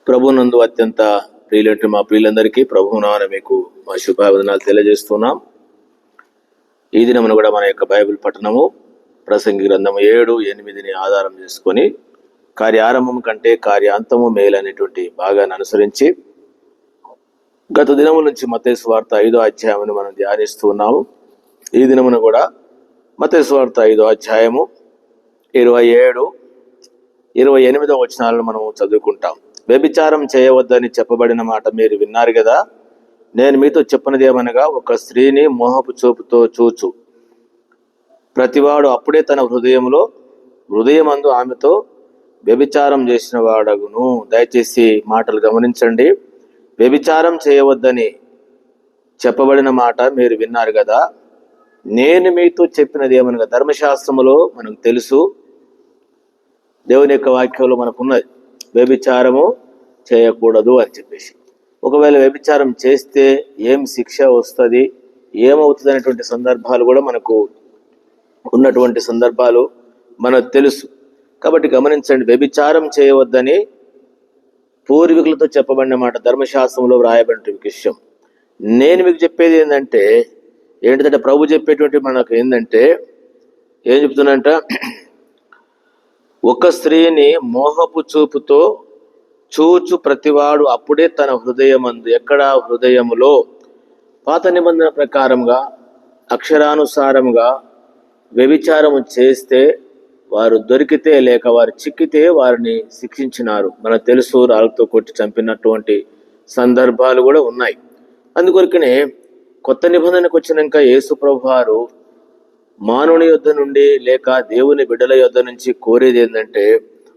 ప్రభునందు అత్యంత ప్రియులైన మా ప్రియులందరికీ ప్రభునాన మీకు మా శుభాభివందనాలు తెలియజేస్తున్నాం. ఈ దినమున కూడా మన యొక్క బైబిల్ పఠనము ప్రసంగి గ్రంథము 7:8 ఆధారం చేసుకొని కార్యారంభం కంటే కార్యాంతము మేలనేటువంటి భాగాన్ని అనుసరించి గత దినముల నుంచి మత్తయి సువార్త 5వ అధ్యాయమును మనం ధ్యానిస్తూ ఉన్నాము. ఈ దినమున కూడా మత్తయి సువార్త 5వ అధ్యాయము 27, 28 వచనాలను మనము చదువుకుంటాం. వ్యభిచారం చేయవద్దని చెప్పబడిన మాట మీరు విన్నారు కదా. నేను మీతో చెప్పినదేమనగా, ఒక స్త్రీని మోహపు చూపుతో చూచు ప్రతివాడు అప్పుడే తన హృదయమందు ఆమెతో వ్యభిచారం చేసిన వాడగును. దయచేసి మాటలు గమనించండి. వ్యభిచారం చేయవద్దని చెప్పబడిన మాట మీరు విన్నారు కదా. నేను మీతో చెప్పినది ఏమనగా, ధర్మశాస్త్రములో మనకు తెలుసు, దేవుని యొక్క వాక్యంలో మనకున్నది, వ్యభిచారము చేయకూడదు అని చెప్పేసి. ఒకవేళ వ్యభిచారం చేస్తే ఏం శిక్ష వస్తుంది, ఏమవుతుంది అనేటువంటి సందర్భాలు కూడా మనకు ఉన్నటువంటి సందర్భాలు మనకు తెలుసు. కాబట్టి గమనించండి, వ్యభిచారం చేయవద్దని పూర్వీకులతో చెప్పబడిన మాట ధర్మశాస్త్రంలో వ్రాయబడిన విషయం. నేను మీకు చెప్పేది ఏంటంటే ప్రభు చెప్పేటువంటి మనకు ఏంటంటే, ఏం చెప్తున్నంట, ఒక స్త్రీని మోహపు చూపుతో చూచు ప్రతివాడు అప్పుడే తన హృదయమందు, ఎక్కడ హృదయములో, పాత నిబంధన ప్రకారంగా అక్షరానుసారంగా వ్యభిచారము చేస్తే వారు దొరికితే లేక వారు చిక్కితే వారిని శిక్షించినారు. మనకు తెలుసు, రాళ్ళతో కొట్టి చంపినటువంటి సందర్భాలు కూడా ఉన్నాయి. అందుకొరకనే కొత్త నిబంధనకు వచ్చినాక యేసు ప్రభు వారు మానవుని యొద్ద నుండి లేక దేవుని బిడ్డల యొద్ద నుంచి కోరేది ఏంటంటే,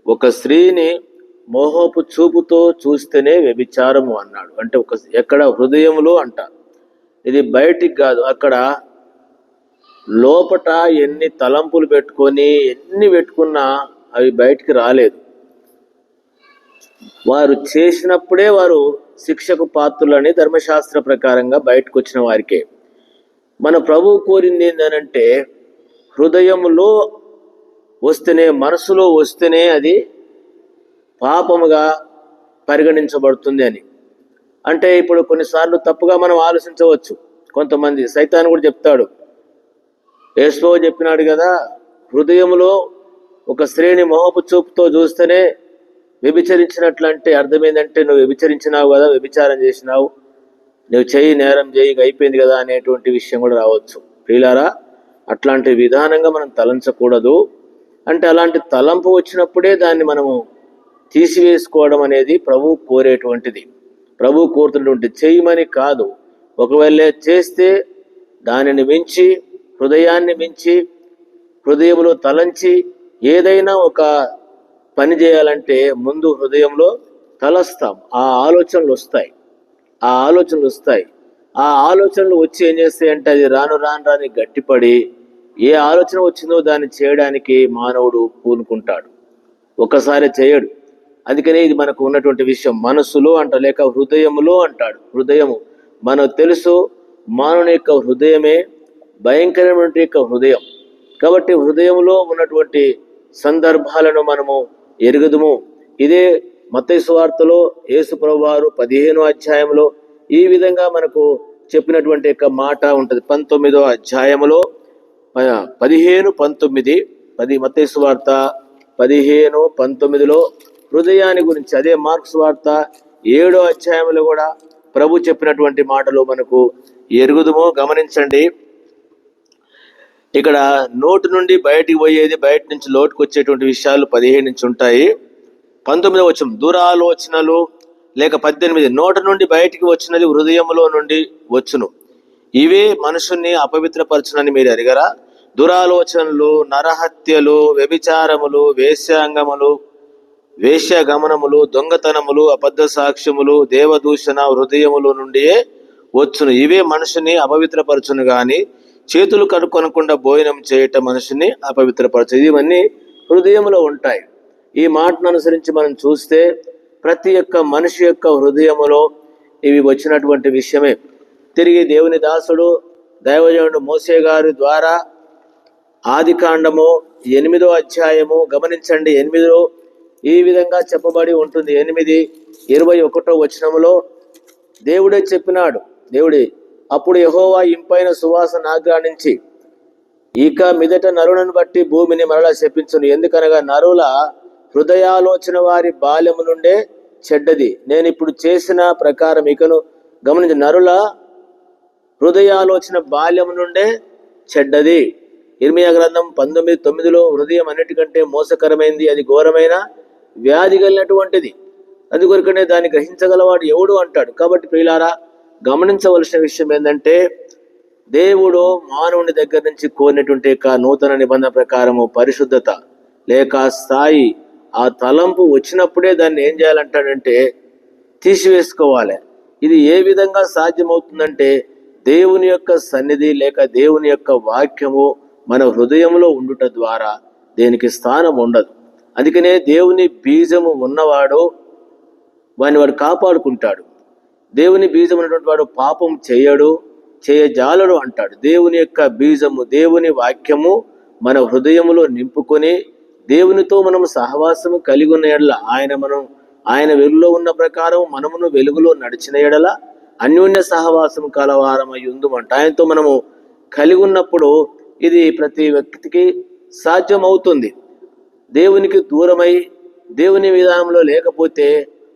ఒక స్త్రీని మోహపు చూపుతో చూస్తేనే వ్యభిచారము అన్నాడు. అంటే ఎక్కడ హృదయంలో అంట, ఇది బయటికి కాదు, అక్కడ లోపట ఎన్ని తలంపులు పెట్టుకొని ఎన్ని పెట్టుకున్నా అవి బయటికి రాలేదు. వారు చేసినప్పుడే వారు శిక్షకు పాత్రులని ధర్మశాస్త్ర ప్రకారంగా బయటకు వచ్చిన వారికే. మన ప్రభువు కోరింది ఏంటంటే, హృదయములో వస్తేనే, మనసులో వస్తేనే అది పాపముగా పరిగణించబడుతుంది అని. అంటే ఇప్పుడు కొన్నిసార్లు తప్పుగా మనం ఆలోచించవచ్చు. కొంతమంది సైతాన్ కూడా చెప్తాడు, యేసు చెప్పినాడు కదా, హృదయంలో ఒక స్త్రీని మోహపు చూపుతో చూస్తేనే వ్యభిచరించినట్లు. అంటే అర్థమైందంటే నువ్వు వ్యభిచరించినావు కదా, వ్యభిచారం చేసినావు, నువ్వు నేరం చేయి అయిపోయింది కదా అనేటువంటి విషయం కూడా రావచ్చు. ప్రియులారా, అట్లాంటి విధానంగా మనం తలంచకూడదు. అంటే అలాంటి తలంపు వచ్చినప్పుడే దాన్ని మనము తీసివేసుకోవడం అనేది ప్రభు కోరేటువంటిది. ప్రభు కోరుతున్నటువంటి చేయమని కాదు. ఒకవేళ చేస్తే దానిని మించి, హృదయాన్ని మించి, హృదయంలో తలంచి ఏదైనా ఒక పని చేయాలంటే ముందు హృదయంలో తలస్తాం. ఆ ఆలోచనలు వస్తాయి. ఆ ఆలోచనలు వచ్చి ఏం చేస్తాయంటే అది రాను గట్టిపడి ఏ ఆలోచన వచ్చిందో దాన్ని చేయడానికి మానవుడు పూనుకుంటాడు, ఒకసారి చేయడు. అందుకనే ఇది మనకు ఉన్నటువంటి విషయం. మనసులో అంట లేక హృదయములో అంటాడు. హృదయము మనకు తెలుసు, మానవుని యొక్క హృదయమే భయంకరమైన యొక్క హృదయం. కాబట్టి హృదయంలో ఉన్నటువంటి సందర్భాలను మనము ఎరుగుదుము. ఇదే మత్తయి సువార్తలో యేసు ప్రభువారు 15వ అధ్యాయంలో ఈ విధంగా మనకు చెప్పినటువంటి యొక్క మాట ఉంటుంది. 19వ అధ్యాయములో 15-19 మత్తయి సువార్త 15-19లో హృదయాన్ని గురించి, అదే మార్క్స్ వార్త 7వ అధ్యాయంలో కూడా ప్రభు చెప్పినటువంటి మాటలు మనకు ఎరుగుదుమో. గమనించండి, ఇక్కడ నోటి నుండి బయటికి పోయేది, బయట నుంచి లోటుకు వచ్చేటువంటి విషయాలు 15 నుంచి ఉంటాయి. 19వ వచనం దురాలోచనలు లేక 18 నోటి నుండి బయటికి వచ్చినది హృదయములో నుండి వచ్చును, ఇవే మనుషుల్ని అపవిత్రపరచునని మీరు ఎరగరా. దురాలోచనలు, నరహత్యలు, వ్యభిచారములు, వేశ్యాగమనములు, దొంగతనములు, అబద్ధ సాక్ష్యములు, దేవదూషణ హృదయములో నుండియే వచ్చును, ఇవే మనుషుని అపవిత్రపరచును. గాని చేతులు కనుక్కొనకుండా భోజనం చేయటం మనుషుని అపవిత్రపరచు. ఇవన్నీ హృదయంలో ఉంటాయి. ఈ మాటను అనుసరించి మనం చూస్తే ప్రతి ఒక్క మనిషి యొక్క హృదయములో ఇవి వచ్చినటువంటి విషయమే. తిరిగి దేవుని దాసుడు దైవజనుడు మోసే గారి ద్వారా ఆదికాండము 8వ అధ్యాయము గమనించండి. 8లో ఈ విధంగా చెప్పబడి ఉంటుంది. 8:21 వచనములో దేవుడే చెప్పినాడు. అప్పుడు యెహోవా ఇంపైన సువాసన ఆగ్రానించి, ఇక మీదట నరులను బట్టి భూమిని మరలా శపించును. ఎందుకనగా నరుల హృదయాలోచన వారి బాల్యము నుండే చెడ్డది. నేను ఇప్పుడు చేసిన ప్రకారం ఇకను గమనించి, నరుల హృదయాలోచన బాల్యము నుండే చెడ్డది. ఇర్మియా గ్రంథం 19:9 హృదయం అన్నిటికంటే మోసకరమైంది, అది ఘోరమైన వ్యాధి కలిగినటువంటిది, అది కొరకనే దాన్ని గ్రహించగలవాడు ఎవడు అంటాడు. కాబట్టి ప్రియులారా, గమనించవలసిన విషయం ఏంటంటే, దేవుడు మానవుని దగ్గర నుంచి కోరినటువంటి నూతన నిబంధన ప్రకారము పరిశుద్ధత లేక స్థాయి, ఆ తలంపు వచ్చినప్పుడే దాన్ని ఏం చేయాలంటాడంటే తీసివేసుకోవాలి. ఇది ఏ విధంగా సాధ్యమవుతుందంటే, దేవుని యొక్క సన్నిధి లేక దేవుని యొక్క వాక్యము మన హృదయంలో ఉండుట ద్వారా దేనికి స్థానం ఉండదు. అందుకనే దేవుని బీజము ఉన్నవాడు వాడు కాపాడుకుంటాడు. దేవుని బీజం ఉన్నటువంటి వాడు పాపం చేయజాలడు అంటాడు. దేవుని యొక్క బీజము, దేవుని వాక్యము మన హృదయములో నింపుకొని దేవునితో మనము సహవాసము కలిగి ఉన్న ఎడల, ఆయన వెలుగులో ఉన్న ప్రకారం మనమును వెలుగులో నడిచిన ఎడల అన్యోన్య సహవాసము కలవారమై ఉందుమంట. ఆయనతో మనము కలిగి ఉన్నప్పుడు ఇది ప్రతి వ్యక్తికి సాధ్యమవుతుంది. దేవునికి దూరమై దేవుని విధానంలో లేకపోతే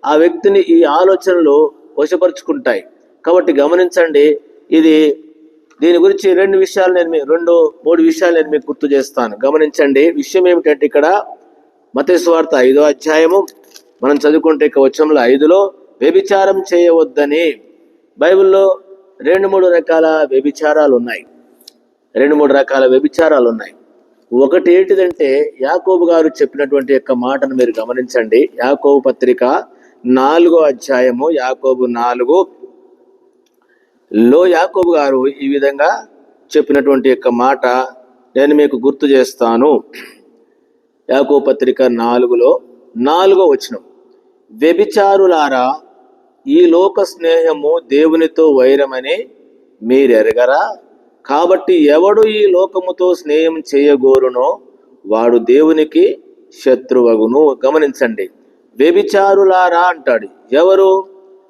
ఆ వ్యక్తిని ఈ ఆలోచనలు వశపరుచుకుంటాయి. కాబట్టి గమనించండి, దీని గురించి 3 విషయాలు నేను మీకు గుర్తు చేస్తాను. గమనించండి. విషయం ఏమిటంటే, ఇక్కడ మత్తయి సువార్త 5వ అధ్యాయము మనం చదువుకుంటే వచనంలో 5లో వ్యభిచారం చేయవద్దని బైబిల్లో 2-3 రకాల వ్యభిచారాలు ఉన్నాయి. 2-3 రకాల వ్యభిచారాలు ఉన్నాయి. ఒకటి ఏంటిదంటే, యాకోబు గారు చెప్పినటువంటి యొక్క మాటను మీరు గమనించండి. యాకోబు పత్రిక 4వ అధ్యాయము, యాకోబు 4లో యాకోబు గారు ఈ విధంగా చెప్పినటువంటి యొక్క మాట నేను మీకు గుర్తు చేస్తాను. యాకోబు పత్రిక 4లో 4వ వచనం, వ్యభిచారులారా, ఈ లోక స్నేహము దేవునితో వైరమని మీరెరగరా? కాబట్టి ఎవడు ఈ లోకముతో స్నేహం చేయగోరునో వాడు దేవునికి శత్రువగును. గమనించండి, వ్యభిచారులారా అంటాడు. ఎవరు?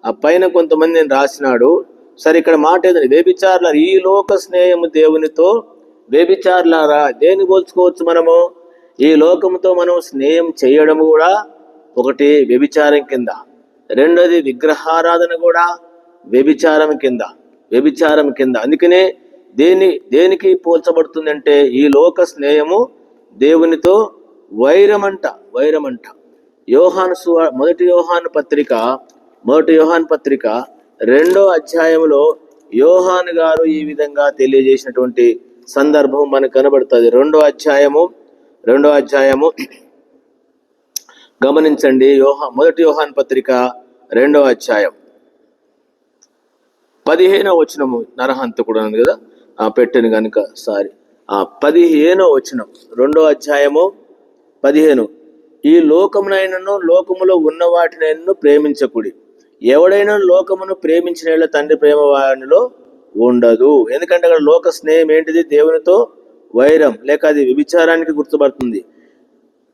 ఆ పైన కొంతమందిని రాసినాడు. సరే, ఇక్కడ మాట ఏదండి? వ్యభిచారులారా, ఈ లోక స్నేహము దేవునితో. వ్యభిచారులారా దేన్ని పోల్చుకోవచ్చు మనము? ఈ లోకముతో మనం స్నేహం చేయడం కూడా ఒకటి వ్యభిచారం కింద, రెండోది విగ్రహారాధన కూడా వ్యభిచారం కింద. అందుకనే దేనికి పోల్చబడుతుంది అంటే, ఈ లోక స్నేహము దేవునితో వైరమంట. మొదటి యోహాను పత్రిక 2వ అధ్యాయంలో యోహాను గారు ఈ విధంగా తెలియజేసినటువంటి సందర్భం మనకు కనబడుతుంది. 2వ అధ్యాయము గమనించండి. మొదటి యోహాను పత్రిక 2వ అధ్యాయం 15వ వచనము. నరహంతకుడు ఉంది కదా, పెట్టాను కనుక 15వ వచనం, 2వ అధ్యాయము 15. ఈ లోకమునైనను లోకములో ఉన్న వాటినైనను ప్రేమించకుడి. ఎవడైనా లోకమును ప్రేమించిన తండ్రి ప్రేమ వానిలో ఉండదు. ఎందుకంటే అక్కడ లోక స్నేహం ఏంటిది? దేవునితో వైరం, లేక అది వ్యభిచారానికి గుర్తుపడుతుంది.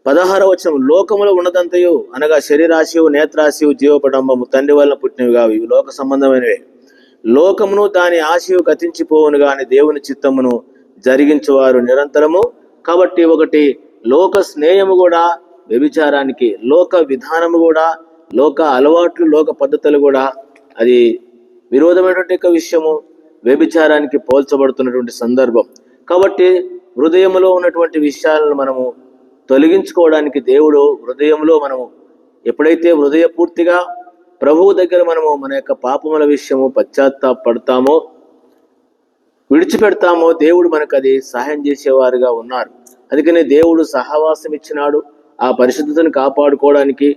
16వ వచనం, లోకములో ఉన్నదంతయు అనగా శరీరాశియు, నేత్రాశియు, జీవపడంబము తండ్రి వలన పుట్టినవి కావు, ఇవి లోక సంబంధమైనవే. లోకమును దాని ఆశయు గతించిపోవును గాని దేవుని చిత్తమును జరిగించువారు నిరంతరము. కాబట్టి ఒకటి లోక స్నేహము కూడా వ్యభిచారానికి, లోక విధానము కూడా, లోక అలవాట్లు, లోక పద్ధతులు కూడా అది విరోధమైనటువంటి విషయము, వ్యభిచారానికి పోల్చబడుతున్నటువంటి సందర్భం. కాబట్టి హృదయంలో ఉన్నటువంటి విషయాలను మనము తొలగించుకోవడానికి దేవుడు హృదయంలో మనము ఎప్పుడైతే హృదయపూర్తిగా ప్రభువు దగ్గర మనము మన యొక్క పాపముల విషయము పశ్చాత్తాపడతామో, విడిచిపెడతామో, దేవుడు మనకు అది సహాయం చేసేవారుగా ఉన్నారు. అందుకనే దేవుడు సహవాసం ఇచ్చినాడు ఆ పరిశుద్ధతను కాపాడుకోవడానికి.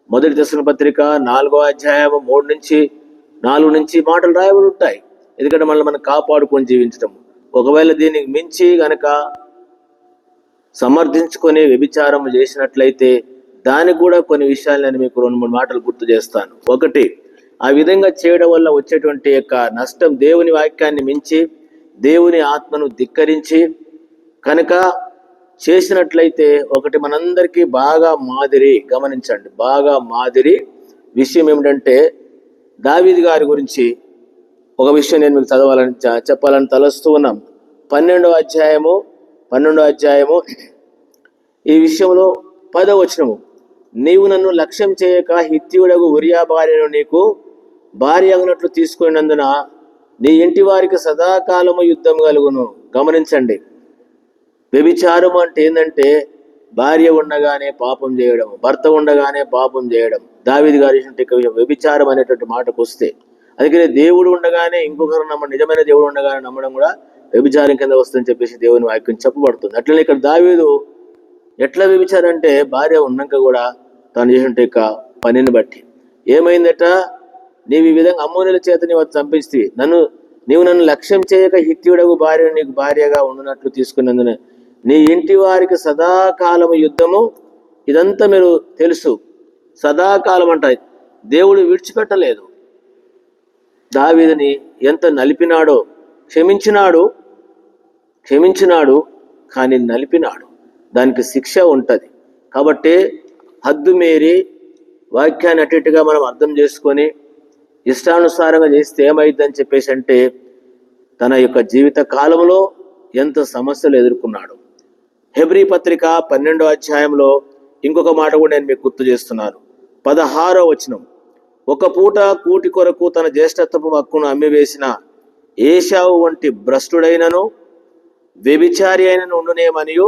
మొదటి దశలోనికీ పత్రిక 4వ అధ్యాయం 3-4 నుంచి మాటలు రాయబడి ఉంటాయి. ఎందుకంటే మనం కాపాడుకొని జీవించటం. ఒకవేళ దీనికి మించి గనక సమర్థించుకొని వ్యభిచారం చేసినట్లయితే దానికి కూడా కొన్ని విషయాలు నేను మీకు 2-3 మాటలు గుర్తు చేస్తాను. ఒకటి, ఆ విధంగా చేయడం వల్ల వచ్చేటువంటి యొక్క నష్టం, దేవుని వాక్యాన్ని మించి దేవుని ఆత్మను ధిక్కరించి కనుక చేసినట్లయితే ఒకటి మనందరికీ బాగా మాదిరి, గమనించండి, బాగా మాదిరి విషయం ఏమిటంటే దావీదు గారి గురించి ఒక విషయం నేను మీకు చెప్పాలని తలస్తూ ఉన్నాం. 12వ అధ్యాయము ఈ విషయంలో 10వ వచనము, నీవు నన్ను లక్ష్యం చేయక హిత్తీయుడగు ఉరియా భార్యను నీకు భార్య అగినట్లు తీసుకున్నందున నీ ఇంటి వారికి సదాకాలము యుద్ధం కలుగును. గమనించండి, వ్యభిచారం అంటే ఏంటంటే భార్య ఉండగానే పాపం చేయడం, భర్త ఉండగానే పాపం చేయడం. దావీదు గారి వ్యభిచారం అనేటువంటి మాటకు వస్తే, అందుకనే దేవుడు ఉండగానే ఇంకొకరు నిజమైన దేవుడు ఉండగానే నమ్మడం కూడా వ్యభిచారం కింద వస్తుందని చెప్పేసి దేవుని వాక్యం చెప్పబడుతుంది. అట్లనే ఇక్కడ దావీదు ఎట్లా వ్యభిచారం అంటే భార్య ఉన్నాక కూడా తాను చేసిన పనిని బట్టి ఏమైందట, నీవు ఈ విధంగా అమ్మోనుల చేత నీవు చంపిస్తే నీవు నన్ను లక్ష్యం చేయక హిత్తీయుడగు భార్యను నీకు భార్యగా ఉండునట్లు తీసుకున్నందున నీ ఇంటి వారికి సదాకాలము యుద్ధము. ఇదంతా మీరు తెలుసు, సదాకాలం అంట. దేవుడు విడిచిపెట్టలేదు, దావీదుని ఎంత నలిపినాడో, క్షమించినాడు కానీ నలిపినాడు. దానికి శిక్ష ఉంటుంది. కాబట్టి హద్దు మీరి వాక్యాన్ని అటుగా మనం అర్థం చేసుకొని ఇష్టానుసారంగా చేస్తే ఏమైందని చెప్పేసి అంటే తన యొక్క జీవిత కాలంలో ఎంత సమస్యలు ఎదుర్కొన్నాడు. హెబ్రీ పత్రిక 12వ అధ్యాయంలో ఇంకొక మాట కూడా నేను మీకు గుర్తు చేస్తున్నాను. 16వ వచనం, ఒక పూట కూటి కొరకు తన జ్యేష్ఠత్వపు హక్కును అమ్మివేసిన ఏశావు వంటి భ్రష్టుడైనను వ్యభిచారి అయినను ఉండునేమనియు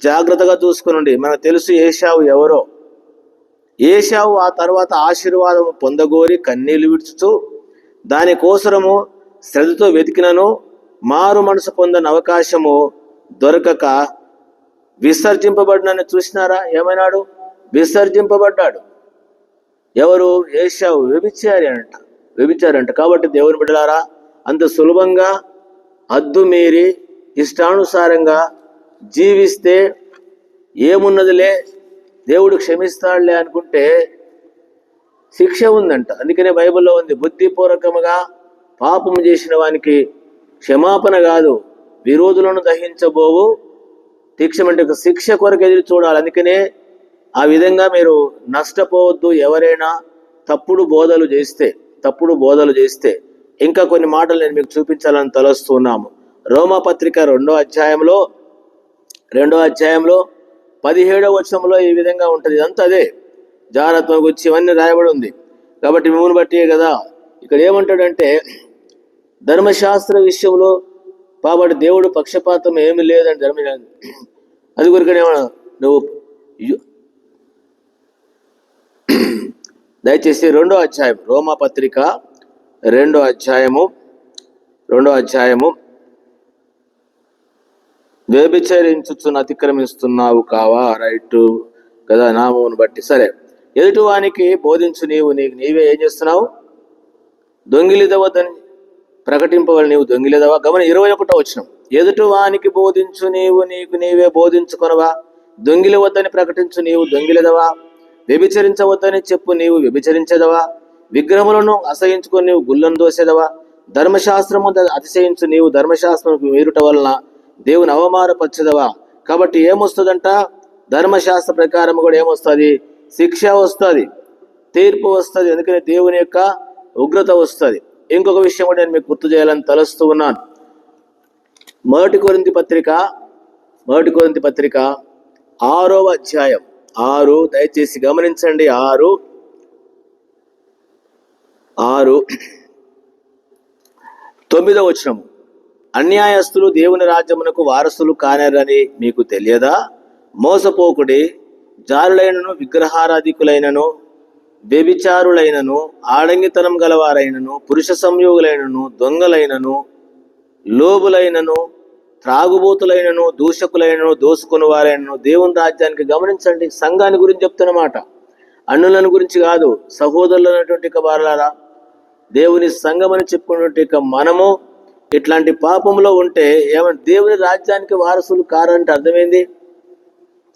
జాగ్రత్తగా చూసుకునండి. మనకు తెలుసు ఏశావు ఎవరో. ఏశావు ఆ తర్వాత ఆశీర్వాదము పొందగోరి కన్నీళ్లు విడుచుతూ దానికోసరము శ్రద్ధతో వెతికినను మారు మనసు పొందని అవకాశము దొరకక విసర్జింపబడినని చూసినారా? ఏమైనాడు? విసర్జింపబడ్డాడు. ఎవరు? ఏశావు. వ్యభిచారి అంట. కాబట్టి దేవుని బిడ్డలారా, అంత సులభంగా హద్దు మీరి ఇష్టానుసారంగా జీవిస్తే ఏమున్నదిలే, దేవుడు క్షమిస్తాడులే అనుకుంటే శిక్ష ఉందంట. అందుకనే బైబిల్లో ఉంది, బుద్ధిపూర్వకముగా పాపము చేసిన వానికి క్షమాపణ కాదు, విరోధులను దహించబోవు తీక్షమంటే శిక్ష కొరకు ఎదురు చూడాలి. అందుకనే ఆ విధంగా మీరు నష్టపోవద్దు. ఎవరైనా తప్పుడు బోధలు చేస్తే ఇంకా కొన్ని మాటలు నేను మీకు చూపించాలని తలస్తున్నాము. రోమాపత్రిక 2వ అధ్యాయంలో 17వ వచనంలో ఈ విధంగా ఉంటుంది. ఇదంతా అదే జాగ్రత్త గురించి ఇవన్నీ రాయబడి ఉంది. కాబట్టి మిమ్మల్ని బట్టియే కదా ఇక్కడ ఏమంటాడంటే, ధర్మశాస్త్ర విషయంలో కాబట్టి దేవుడు పక్షపాతం ఏమి లేదండి. అది కొరికనేమన్నా నువ్వు దయచేసి 2వ అధ్యాయం, రోమాపత్రిక 2వ అధ్యాయము వ్యభిచరించుచున్న అతిక్రమిస్తున్నావు కావా? రైట్ కదా, నామమును బట్టి. సరే, ఎదుటివానికి బోధించు, నీవే ఏం చేస్తున్నావు? దొంగిలిదవద్దని ప్రకటింపవల, నీవు దొంగిలిదవా? గమని 21వ వచనం, ఎదుటివానికి బోధించు, నీకు నీవే బోధించుకొనవా? దొంగిలవద్దని ప్రకటించు, నీవు దొంగిలిదవా? వ్యభిచరించవద్దని చెప్పు, నీవు వ్యభిచరించదవా? విగ్రహములను అసహించుకొని నీవు గుళ్ళను దోసేదవా? ధర్మశాస్త్రము అతిశయించు, నీవు ధర్మశాస్త్రం మీరుట వలన దేవుని అవమానపరచదవా? కాబట్టి ఏమొస్తుందంట? ధర్మశాస్త్ర ప్రకారం కూడా ఏమొస్తుంది? శిక్ష వస్తుంది, తీర్పు వస్తుంది. అందుకని దేవుని యొక్క ఉగ్రత వస్తుంది. ఇంకొక విషయం కూడా నేను మీకు గుర్తు చేయాలని తలుస్తూ ఉన్నాను. మొదటి కొరింథీ పత్రిక 6వ అధ్యాయం 6, దయచేసి గమనించండి. 9వ వచనము, అన్యాయస్తులు దేవుని రాజ్యమునకు వారసులు కానరని మీకు తెలియదా? మోసపోకుడి, జారులైనను విగ్రహారాధికులైనను వ్యభిచారులైనను ఆడంగితనం గలవారైనను పురుష సంయోగులైనను దొంగలైనను లోబులైనను త్రాగుబోతులైనను దూషకులైనను దోసుకుని వారైనను దేవుని రాజ్యానికి, గమనించండి, సంఘాన్ని గురించి చెప్తున్నమాట, అన్నులను గురించి కాదు, సహోదరులు అనేటువంటి వారలారా, దేవుని సంఘం అని చెప్పుకున్నటువంటి మనము ఇట్లాంటి పాపంలో ఉంటే ఏమంటే దేవుని రాజ్యానికి వారసులు కారంటే అర్థమైంది.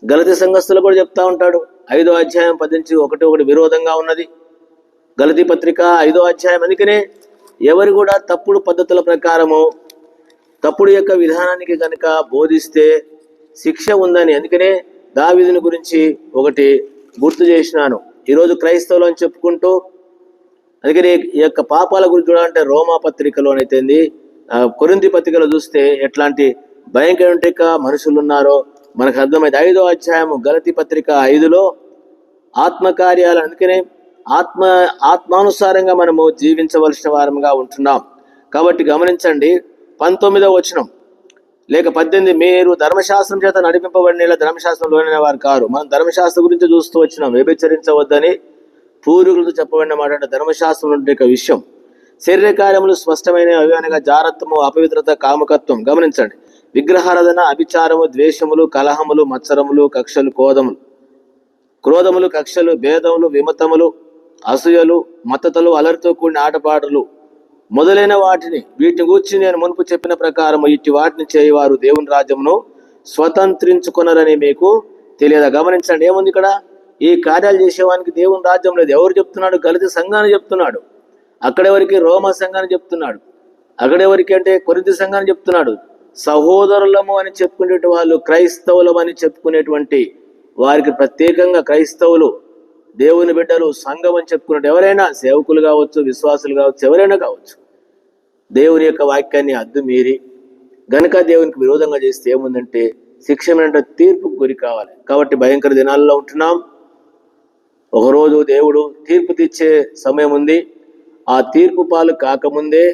గలతీ సంఘస్థులు కూడా చెప్తా ఉంటాడు, 5వ అధ్యాయం 10-1 విరోధంగా ఉన్నది. గలతీ పత్రిక 5వ అధ్యాయం. అందుకనే ఎవరు కూడా తప్పుడు పద్ధతుల ప్రకారము తప్పుడు యొక్క విధానానికి కనుక బోధిస్తే శిక్ష ఉందని. అందుకనే దావీదుని గురించి ఒకటి గుర్తు చేసినాను. ఈరోజు క్రైస్తవులు అని చెప్పుకుంటూ, అందుకని ఈ యొక్క పాపాల గురించి చూడాలంటే రోమా పత్రికలోనైతేంది, కొరింథీ పత్రికలో చూస్తే ఎట్లాంటి భయంకర మనుషులు ఉన్నారో మనకు అర్థమైంది. 5వ అధ్యాయము గలతీ పత్రిక 5లో ఆత్మకార్యాలు. అందుకనే ఆత్మానుసారంగా మనము జీవించవలసిన వారముగా ఉంటున్నాం. కాబట్టి గమనించండి, 19వ వచనం లేక 18, మీరు ధర్మశాస్త్రం చేత నడిపింపబడిన ధర్మశాస్త్రంలోనే వారు కారు. మనం ధర్మశాస్త్రం గురించి చూస్తూ వచ్చినాం. వ్యభిచరించవద్దని పూర్వీకులతో చెప్పబడిన మాట అంటే ధర్మశాస్త్రం యొక్క విషయం. శరీర కార్యములు స్పష్టమైన అవి అనగా జారత్వము, అపవిత్రత, కామకత్వం. గమనించండి, విగ్రహారాధన, అభిచారము, ద్వేషములు, కలహములు, మత్సరములు, కక్షలు, క్రోధములు, కక్షలు, భేదములు, విమతములు, అసూయలు, మత్తతలు, అలరితో కూడిన ఆటపాటలు మొదలైన వీటిని గూర్చి నేను మునుపు చెప్పిన ప్రకారము ఇట్టి వాటిని చేయవారు దేవుని రాజ్యమును స్వతంత్రించుకొనరని మీకు తెలియదా? గమనించండి, ఏముంది ఇక్కడ? ఈ కార్యాలు చేసేవానికి దేవుని రాజ్యం లేదు. ఎవరు చెప్తున్నాడు? గలతీ సంఘాన్ని చెప్తున్నాడు. అక్కడెవరికి? రోమా సంఘాన్ని చెప్తున్నాడు. అక్కడెవరికి అంటే కొరింథీ సంఘాన్ని చెప్తున్నాడు. సహోదరులము అని చెప్పుకునే వాళ్ళు, క్రైస్తవులం అని చెప్పుకునేటువంటి వారికి ప్రత్యేకంగా క్రైస్తవులు, దేవుని బిడ్డలు, సంఘం అని చెప్పుకున్నట్టు ఎవరైనా, సేవకులు కావచ్చు, విశ్వాసులు కావచ్చు, ఎవరైనా కావచ్చు, దేవుని యొక్క వాక్యాన్ని అద్దు మీరి గనుక దేవునికి విరోధంగా చేస్తే ఏముందంటే శిక్ష అంటే తీర్పుకు గురి కావాలి. కాబట్టి భయంకర దినాల్లో ఉంటున్నాం. ఒకరోజు దేవుడు తీర్పు తెచ్చే సమయం ఉంది. ఆ తీర్పు పాలు కాకముందే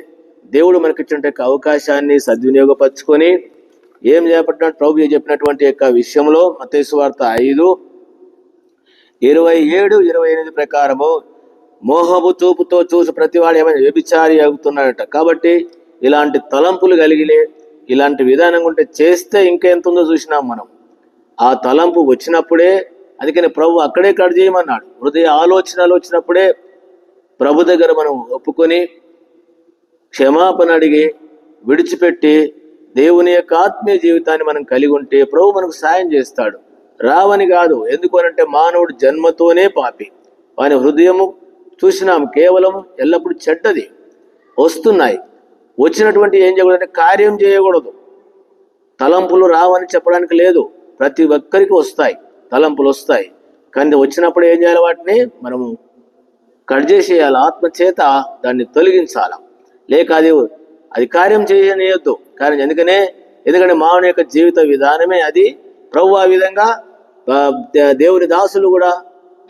దేవుడు మనకిచ్చిన అవకాశాన్ని సద్వినియోగపరచుకొని ఏం చేపట్టినట్టు ప్రభు చెప్పినటువంటి యొక్క విషయంలో మత్తయి సువార్త 5:27-28 ప్రకారము మోహపు చూపుతో చూసి ప్రతివాడు ఏమైనా వ్యభిచారి అవుతున్నాడట. కాబట్టి ఇలాంటి తలంపులు కలిగిలే, ఇలాంటి విధానం ఉంటే చేస్తే ఇంకెంత ఉందో చూసినాం మనం. ఆ తలంపు వచ్చినప్పుడే, అందుకని ప్రభు అక్కడే కట్ చేయమన్నాడు. హృదయ ఆలోచనలు వచ్చినప్పుడే ప్రభు దగ్గర మనం ఒప్పుకొని క్షమాపణ అడిగి విడిచిపెట్టి దేవుని యొక్క ఆత్మీయ జీవితాన్ని మనం కలిగి ఉంటే ప్రభు మనకు సాయం చేస్తాడు. రావని కాదు. ఎందుకు అనంటే మానవుడు జన్మతోనే పాపి. వాని హృదయము చూసినాం కేవలం ఎల్లప్పుడూ చెడ్డది. వస్తున్నాయి, వచ్చినటువంటి ఏం చేయకూడదంటే కార్యం చేయకూడదు. తలంపులు రావని చెప్పడానికి లేదు. ప్రతి ఒక్కరికి వస్తాయి, తలంపులు వస్తాయి. కానీ వచ్చినప్పుడు ఏం చేయాలి? వాటిని మనము కట్ చేసేయాలి. ఆత్మ చేత దాన్ని తొలగించాలి. లేక అది కార్యం చేయనియొద్దు. కానీ ఎందుకంటే మానవుని యొక్క జీవిత విధానమే అది. ప్రభు ఆ విధంగా దేవుని దాసులు కూడా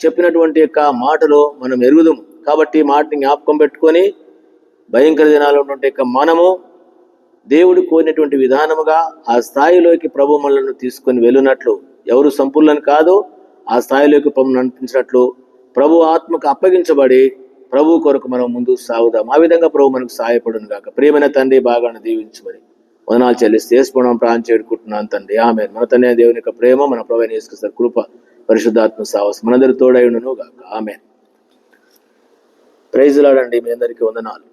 చెప్పినటువంటి యొక్క మాటలు మనం ఎరుగుదాము. కాబట్టి మాటని జ్ఞాపకం పెట్టుకొని భయంకర దినాలు ఉన్నటువంటి యొక్క మనము దేవుడు కోరినటువంటి విధానముగా ఆ స్థాయిలోకి ప్రభు మనలను తీసుకొని వెళ్ళినట్లు, ఎవరు సంపూర్ణని కాదు, ఆ స్థాయిలోకి ప్రభువును నడిపించినట్లు ప్రభు ఆత్మకు అప్పగించబడి ప్రభు కొరకు మనం ముందుకు సాగుదాం. ఆ విధంగా ప్రభు మనకు సహాయపడును గాక. ప్రియమైన తండ్రి, బాగా దీవించమని వందనాలు చెల్లిస్తే యేసునామమున ప్రార్థన చేడుకుంటున్నాను తండ్రి, ఆమేన్. మన తండ్రి దేవుని యొక్క ప్రేమ, మన ప్రభువైన యేసుక్రీస్తు కృప, పరిశుద్ధాత్మ సహవాసం మనందరి తోడై ఉండును గాక. ఆమేన్. ప్రైజ్ లార్డ్ అండి. మీ అందరికీ వందనాలు.